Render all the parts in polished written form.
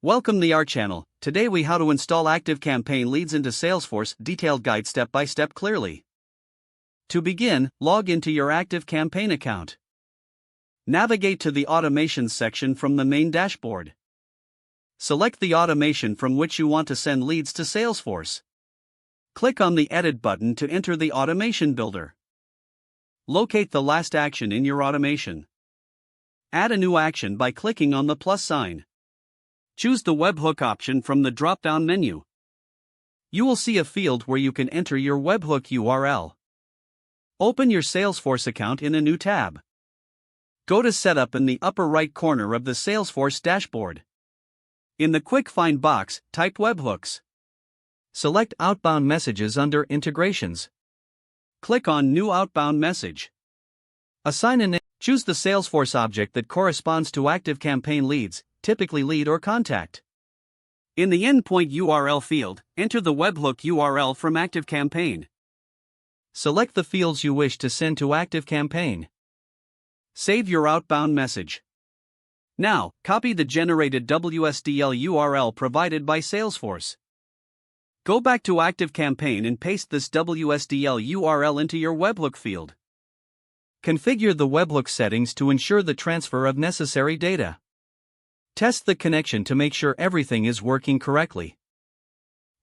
Welcome to our channel. Today we how to install ActiveCampaign leads into Salesforce, detailed guide step by step clearly. To begin, log into your ActiveCampaign account. Navigate to the automations section from the main dashboard. Select the automation from which you want to send leads to Salesforce. Click on the Edit button to enter the automation builder. Locate the last action in your automation. Add a new action by clicking on the plus sign. Choose the webhook option from the drop-down menu. You will see a field where you can enter your webhook URL. Open your Salesforce account in a new tab. Go to Setup in the upper right corner of the Salesforce dashboard. In the Quick Find box, type webhooks. Select Outbound Messages under Integrations. Click on New Outbound Message. Assign a name. Choose the Salesforce object that corresponds to ActiveCampaign leads, typically lead or contact. In the endpoint URL field, enter the webhook URL from ActiveCampaign. Select the fields you wish to send to ActiveCampaign. Save your outbound message. Now, copy the generated WSDL URL provided by Salesforce. Go back to ActiveCampaign and paste this WSDL URL into your webhook field. Configure the webhook settings to ensure the transfer of necessary data. Test the connection to make sure everything is working correctly.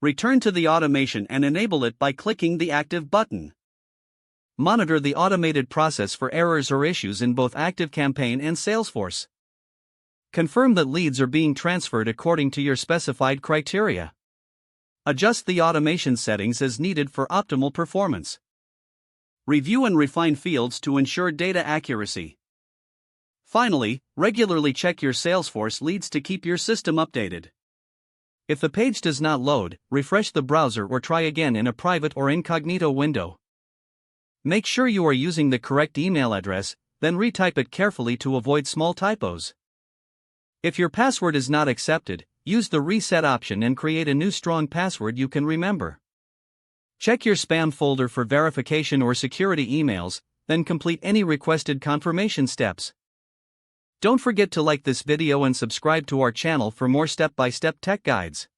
Return to the automation and enable it by clicking the Active button. Monitor the automated process for errors or issues in both ActiveCampaign and Salesforce. Confirm that leads are being transferred according to your specified criteria. Adjust the automation settings as needed for optimal performance. Review and refine fields to ensure data accuracy. Finally, regularly check your Salesforce leads to keep your system updated. If the page does not load, refresh the browser or try again in a private or incognito window. Make sure you are using the correct email address, then retype it carefully to avoid small typos. If your password is not accepted, use the reset option and create a new strong password you can remember. Check your spam folder for verification or security emails, then complete any requested confirmation steps. Don't forget to like this video and subscribe to our channel for more step-by-step tech guides.